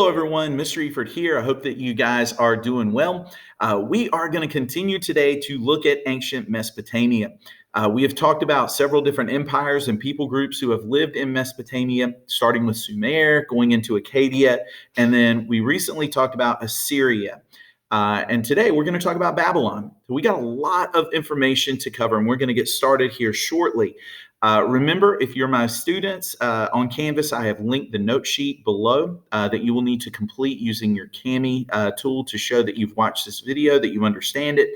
Hello, everyone. Mr. Eford here. I hope that you guys are doing well. We are going to continue today to look at ancient Mesopotamia. We have talked about several different empires and people groups who have lived in Mesopotamia, starting with Sumer, going into Acadia, and then we recently talked about Assyria. And today we're going to talk about Babylon. So we got a lot of information to cover, and we're going to get started here shortly. Remember, if you're my students on Canvas, I have linked the note sheet below that you will need to complete using your Cami tool to show that you've watched this video, that you understand it.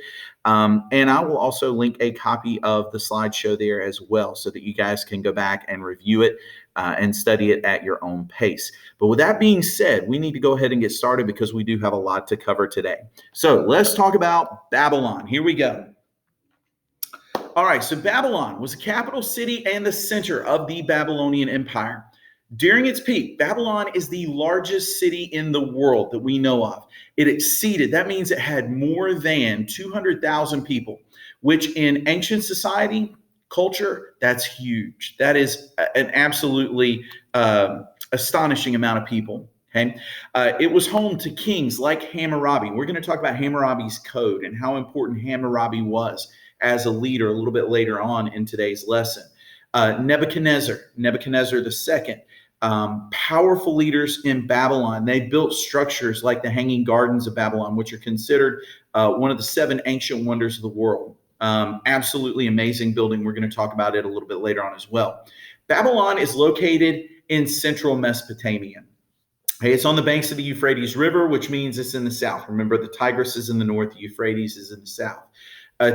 And I will also link a copy of the slideshow there as well so that you guys can go back and review it and study it at your own pace. But with that being said, we need to go ahead and get started because we do have a lot to cover today. So let's talk about Babylon. Here we go. All right, so Babylon was a capital city and the center of the Babylonian Empire. During its peak, Babylon is the largest city in the world that we know of. That means it had more than 200,000 people, which in ancient society, culture, that's huge. That is an absolutely astonishing amount of people. Okay, it was home to kings like Hammurabi. We're going to talk about Hammurabi's code and how important Hammurabi was as a leader a little bit later on in today's lesson. Nebuchadnezzar II, powerful leaders in Babylon. They built structures like the Hanging Gardens of Babylon, which are considered one of the 7 ancient wonders of the world. Absolutely amazing building. We're going to talk about it a little bit later on as well. Babylon is located in central Mesopotamia. Hey, it's on the banks of the Euphrates River, which means it's in the south. Remember, the Tigris is in the north, the Euphrates is in the south.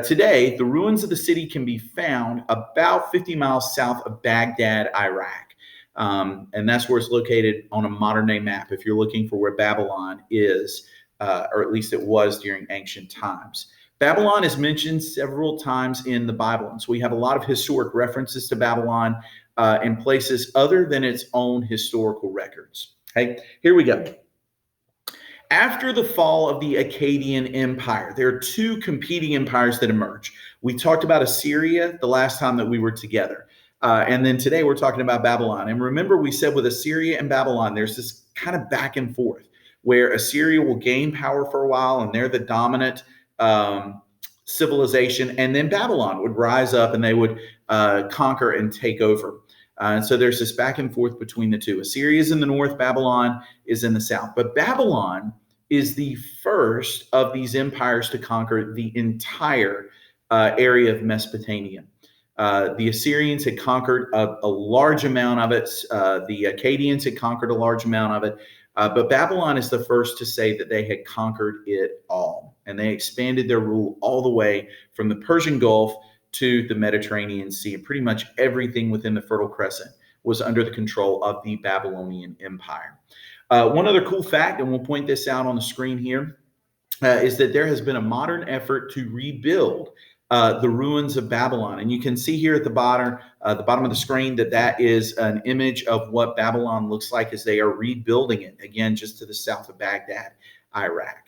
Today, the ruins of the city can be found about 50 miles south of Baghdad, Iraq. And that's where it's located on a modern-day map if you're looking for where Babylon is, or at least it was during ancient times. Babylon is mentioned several times in the Bible, and so we have a lot of historic references to Babylon in places other than its own historical records. Okay, here we go. After the fall of the Akkadian Empire, there are 2 competing empires that emerge. We talked about Assyria the last time that we were together. And then today we're talking about Babylon. And remember, we said with Assyria and Babylon, there's this kind of back and forth where Assyria will gain power for a while and they're the dominant civilization. And then Babylon would rise up and they would conquer and take over. And so there's this back and forth between the 2. Assyria is in the north, Babylon is in the south. But Babylon is the first of these empires to conquer the entire area of Mesopotamia. The Assyrians had conquered a large amount of it. The Akkadians had conquered a large amount of it. But Babylon is the first to say that they had conquered it all. And they expanded their rule all the way from the Persian Gulf to the Mediterranean Sea. And pretty much everything within the Fertile Crescent was under the control of the Babylonian Empire. One other cool fact, and we'll point this out on the screen here, is that there has been a modern effort to rebuild the ruins of Babylon. And you can see here at the bottom of the screen that is an image of what Babylon looks like as they are rebuilding it, again, just to the south of Baghdad, Iraq.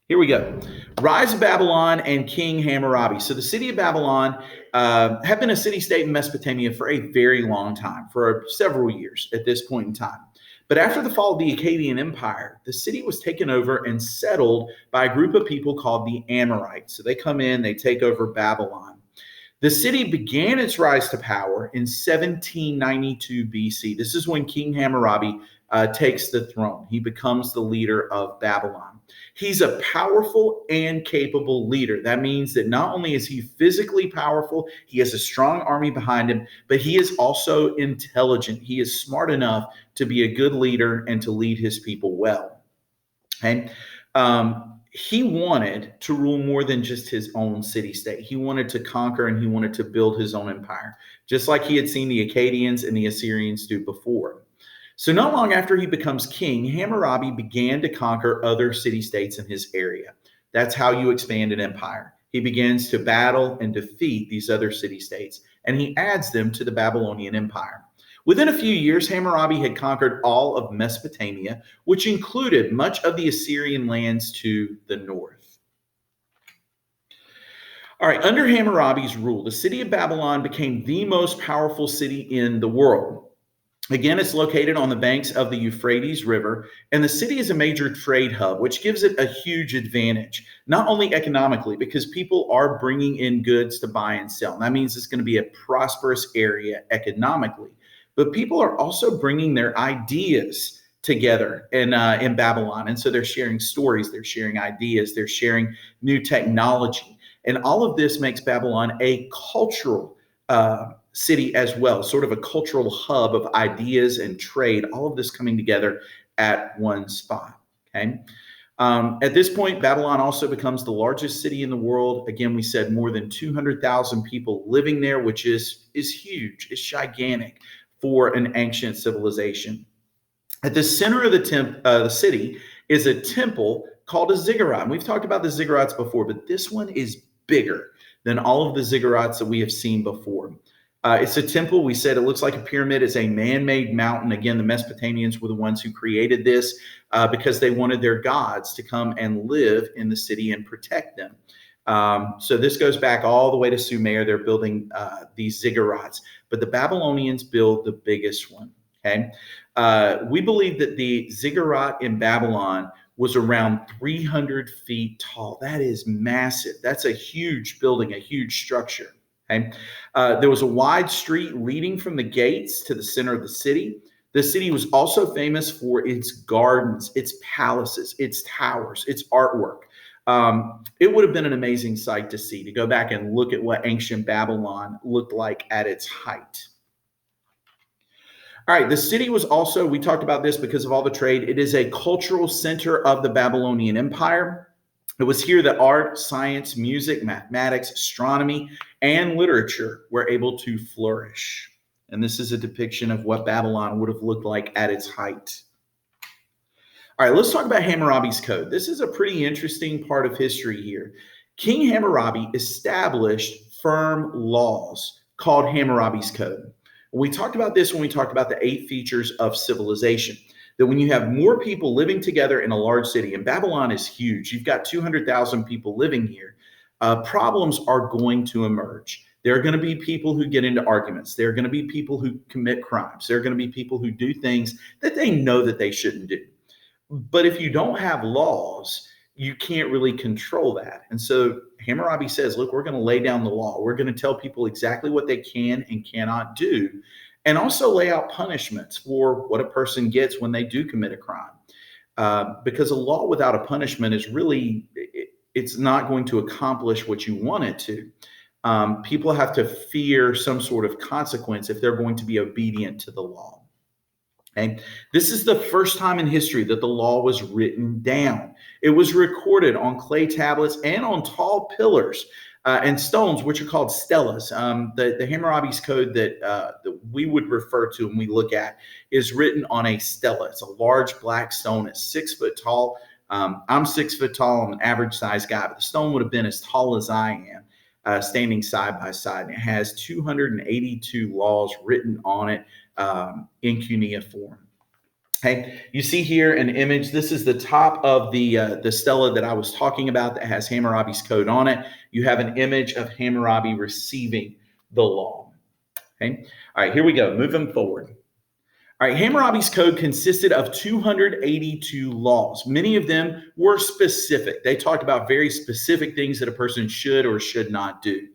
Here we go. Rise of Babylon and King Hammurabi. So the city of Babylon had been a city-state in Mesopotamia for a very long time, for several years at this point in time. But after the fall of the Akkadian Empire, the city was taken over and settled by a group of people called the Amorites. So they come in, they take over Babylon. The city began its rise to power in 1792 BC. This is when King Hammurabi takes the throne. He becomes the leader of Babylon. He's a powerful and capable leader. That means that not only is he physically powerful, he has a strong army behind him, but he is also intelligent. He is smart enough to be a good leader and to lead his people well. Okay? He wanted to rule more than just his own city-state. He wanted to conquer and he wanted to build his own empire, just like he had seen the Akkadians and the Assyrians do before. So not long after he becomes king, Hammurabi began to conquer other city-states in his area. That's how you expand an empire. He begins to battle and defeat these other city-states, and he adds them to the Babylonian Empire. Within a few years, Hammurabi had conquered all of Mesopotamia, which included much of the Assyrian lands to the north. All right, under Hammurabi's rule, the city of Babylon became the most powerful city in the world. Again, it's located on the banks of the Euphrates River, and the city is a major trade hub, which gives it a huge advantage, not only economically, because people are bringing in goods to buy and sell. And that means it's going to be a prosperous area economically, but people are also bringing their ideas together in Babylon. And so they're sharing stories, they're sharing ideas, they're sharing new technology. And all of this makes Babylon a cultural city as well, sort of a cultural hub of ideas and trade, all of this coming together at one spot. Okay. At this point, Babylon also becomes the largest city in the world. Again, we said more than 200,000 people living there, which is huge. It's gigantic for an ancient civilization. At the center of the city is a temple called a ziggurat. And we've talked about the ziggurats before, but this one is bigger than all of the ziggurats that we have seen before. It's a temple. We said it looks like a pyramid. It's a man-made mountain. Again, the Mesopotamians were the ones who created this because they wanted their gods to come and live in the city and protect them. So this goes back all the way to Sumer. They're building these ziggurats, but the Babylonians build the biggest one. Okay, we believe that the ziggurat in Babylon was around 300 feet tall. That is massive. That's a huge building, a huge structure. Okay. There was a wide street leading from the gates to the center of the city. The city was also famous for its gardens, its palaces, its towers, its artwork. It would have been an amazing sight to see, to go back and look at what ancient Babylon looked like at its height. All right, the city was also, we talked about this because of all the trade, it is a cultural center of the Babylonian Empire. It was here that art, science, music, mathematics, astronomy, and literature were able to flourish. And this is a depiction of what Babylon would have looked like at its height. All right, let's talk about Hammurabi's Code. This is a pretty interesting part of history here. King Hammurabi established firm laws called Hammurabi's Code. We talked about this when we talked about the 8 features of civilization. That when you have more people living together in a large city, and Babylon is huge, you've got 200,000 people living here, problems are going to emerge. There are going to be people who get into arguments. There are going to be people who commit crimes. There are going to be people who do things that they know that they shouldn't do. But if you don't have laws, you can't really control that. And so Hammurabi says, look, we're going to lay down the law. We're going to tell people exactly what they can and cannot do, and also lay out punishments for what a person gets when they do commit a crime. Because a law without a punishment is really, it's not going to accomplish what you want it to. People have to fear some sort of consequence if they're going to be obedient to the law. Okay? This is the first time in history that the law was written down. It was recorded on clay tablets and on tall pillars and stones, which are called stelas. The Hammurabi's Code that we would refer to and we look at is written on a stela. It's a large black stone. It's 6 foot tall. I'm 6 foot tall. I'm an average size guy, but the stone would have been as tall as I am, standing side by side. And it has 282 laws written on it in cuneiform form. Okay, you see here an image. This is the top of the stela that I was talking about that has Hammurabi's Code on it. You have an image of Hammurabi receiving the law. Okay, all right, here we go. Moving forward. All right, Hammurabi's Code consisted of 282 laws. Many of them were specific. They talked about very specific things that a person should or should not do.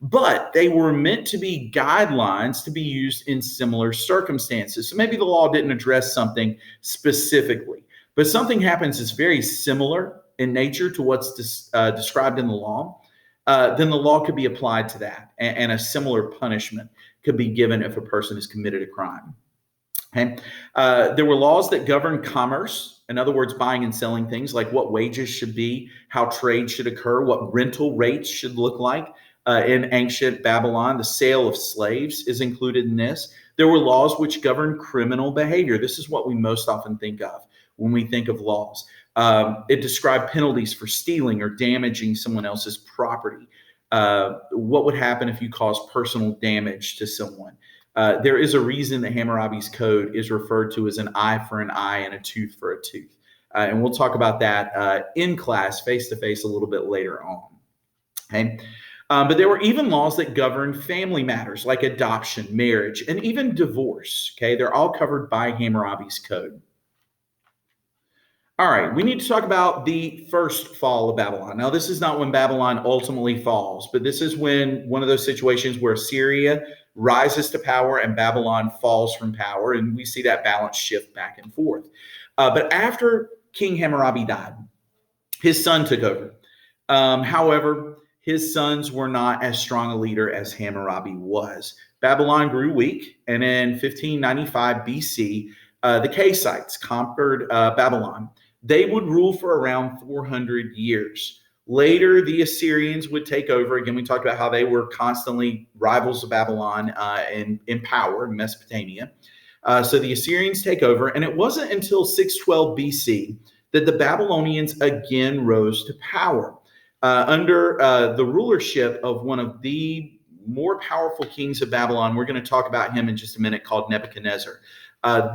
But they were meant to be guidelines to be used in similar circumstances. So maybe the law didn't address something specifically, but something happens that's very similar in nature to what's described in the law, then the law could be applied to that, and a similar punishment could be given if a person has committed a crime. Okay. There were laws that govern commerce. In other words, buying and selling things, like what wages should be, how trade should occur, what rental rates should look like. In ancient Babylon, the sale of slaves is included in this. There were laws which govern criminal behavior. This is what we most often think of when we think of laws. It described penalties for stealing or damaging someone else's property. What would happen if you caused personal damage to someone? There is a reason that Hammurabi's Code is referred to as an eye for an eye and a tooth for a tooth. And we'll talk about that in class, face to face, a little bit later on. Okay. But there were even laws that governed family matters like adoption, marriage, and even divorce. Okay, they're all covered by Hammurabi's code. All right, we need to talk about the first fall of Babylon. Now, this is not when Babylon ultimately falls, but this is when one of those situations where Syria rises to power and Babylon falls from power, and we see that balance shift back and forth. But after King Hammurabi died, his son took over. However, his sons were not as strong a leader as Hammurabi was. Babylon grew weak, and in 1595 BC, the Kassites conquered Babylon. They would rule for around 400 years. Later, the Assyrians would take over. Again, we talked about how they were constantly rivals of Babylon in power in Mesopotamia. So the Assyrians take over, and it wasn't until 612 BC that the Babylonians again rose to power under the rulership of one of the more powerful kings of Babylon. We're going to talk about him in just a minute, called Nebuchadnezzar.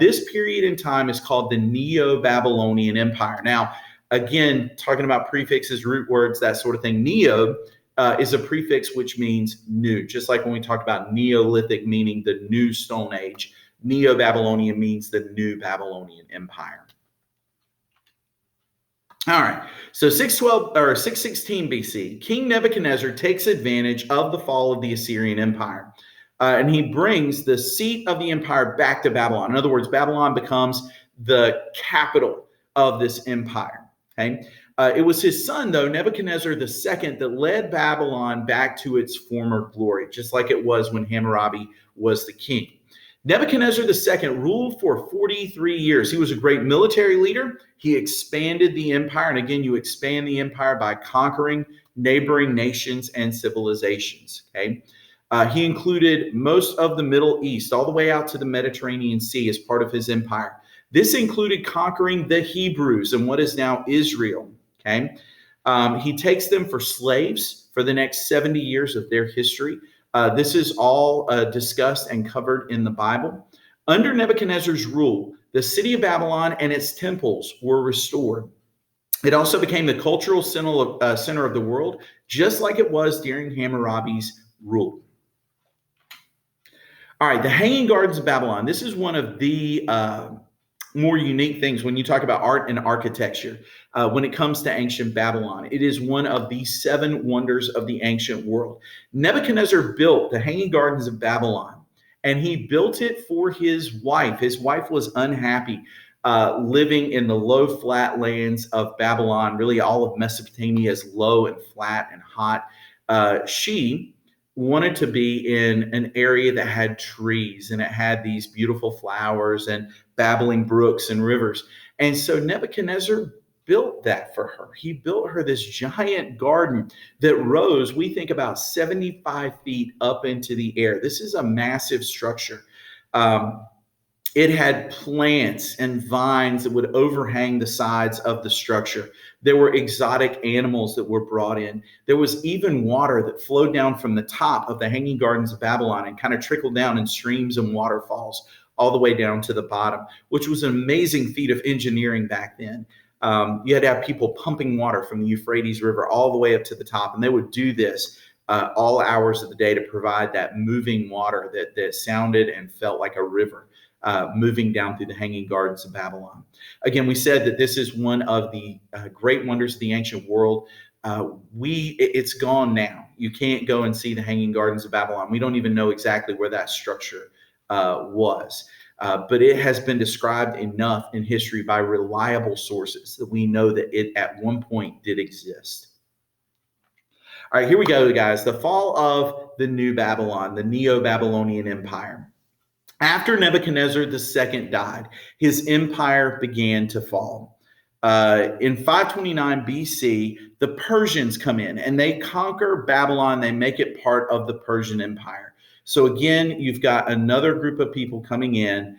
This period in time is called the Neo-Babylonian Empire. Now, again, talking about prefixes, root words, that sort of thing. Neo is a prefix which means new, just like when we talked about Neolithic, meaning the new Stone Age. Neo-Babylonian means the new Babylonian Empire. All right, so 616 BC, King Nebuchadnezzar takes advantage of the fall of the Assyrian Empire. And he brings the seat of the empire back to Babylon. In other words, Babylon becomes the capital of this empire. Okay, it was his son, though, Nebuchadnezzar II, that led Babylon back to its former glory, just like it was when Hammurabi was the king. Nebuchadnezzar II ruled for 43 years. He was a great military leader. He expanded the empire. And again, you expand the empire by conquering neighboring nations and civilizations. Okay. He included most of the Middle East, all the way out to the Mediterranean Sea, as part of his empire. This included conquering the Hebrews and what is now Israel. Okay, he takes them for slaves for the next 70 years of their history. This is all discussed and covered in the Bible. Under Nebuchadnezzar's rule, the city of Babylon and its temples were restored. It also became the cultural center of the world, just like it was during Hammurabi's rule. All right, the Hanging Gardens of Babylon. This is one of the more unique things when you talk about art and architecture. When it comes to ancient Babylon, it is one of the 7 wonders of the ancient world. Nebuchadnezzar built the Hanging Gardens of Babylon, and he built it for his wife. His wife was unhappy living in the low, flat lands of Babylon. Really, all of Mesopotamia is low and flat and hot. She wanted to be in an area that had trees, and it had these beautiful flowers and babbling brooks and rivers. And so Nebuchadnezzar built that for her. He built her this giant garden that rose, we think, about 75 feet up into the air. This is a massive structure. It had plants and vines that would overhang the sides of the structure. There were exotic animals that were brought in. There was even water that flowed down from the top of the Hanging Gardens of Babylon and kind of trickled down in streams and waterfalls all the way down to the bottom, which was an amazing feat of engineering back then. You had to have people pumping water from the Euphrates River all the way up to the top, and they would do this all hours of the day to provide that moving water that sounded and felt like a river. Moving down through the Hanging Gardens of Babylon. Again, we said that this is one of the great wonders of the ancient world. It's gone now. You can't go and see the Hanging Gardens of Babylon. We don't even know exactly where that structure was. But it has been described enough in history by reliable sources that we know that it at one point did exist. All right, here we go, guys. The fall of the New Babylon, the Neo-Babylonian Empire. After Nebuchadnezzar II died, his empire began to fall. In 529 BC, the Persians come in and they conquer Babylon. They make it part of the Persian Empire. So again, you've got another group of people coming in,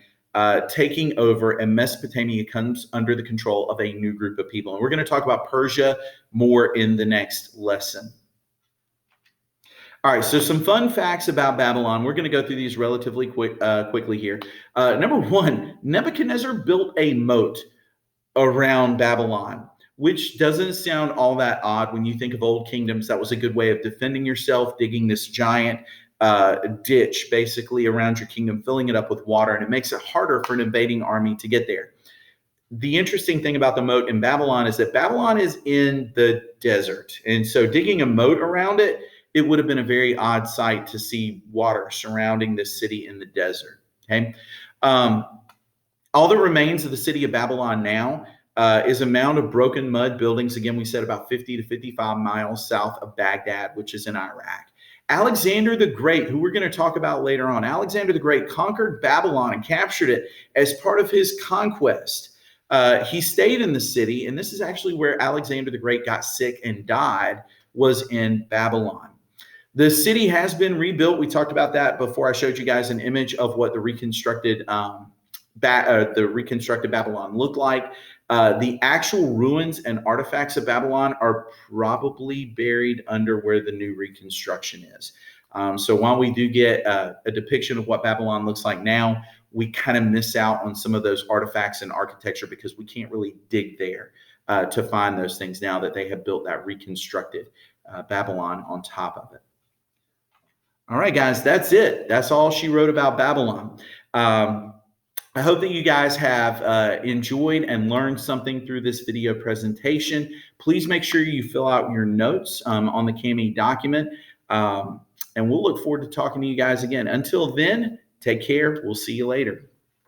taking over, and Mesopotamia comes under the control of a new group of people. And we're going to talk about Persia more in the next lesson. All right, so some fun facts about Babylon. We're going to go through these relatively quickly here. Number one, Nebuchadnezzar built a moat around Babylon. which doesn't sound all that odd when you think of old kingdoms. That was a good way of defending yourself, digging this giant ditch basically around your kingdom, filling it up with water, and it makes it harder for an invading army to get there. The interesting thing about the moat in Babylon is that Babylon is in the desert. And so digging a moat around it, it would have been a very odd sight to see water surrounding this city in the desert. Okay. All that remains of the city of Babylon now is a mound of broken mud buildings. Again, we said about 50 to 55 miles south of Baghdad, which is in Iraq. Alexander the Great, who we're going to talk about later on, Alexander the Great conquered Babylon and captured it as part of his conquest. He stayed in the city, and this is actually where Alexander the Great got sick and died, was in Babylon. The city has been rebuilt. We talked about that before. I showed you guys an image of what the reconstructed Babylon looked like. The actual ruins and artifacts of Babylon are probably buried under where the new reconstruction is. So while we do get a depiction of what Babylon looks like now, we kind of miss out on some of those artifacts and architecture because we can't really dig there to find those things now that they have built that reconstructed Babylon on top of it. All right, guys, that's it. That's all she wrote about Babylon. I hope that you guys have enjoyed and learned something through this video presentation. Please make sure you fill out your notes on the CAME document. And we'll look forward to talking to you guys again. Until then, take care. We'll see you later.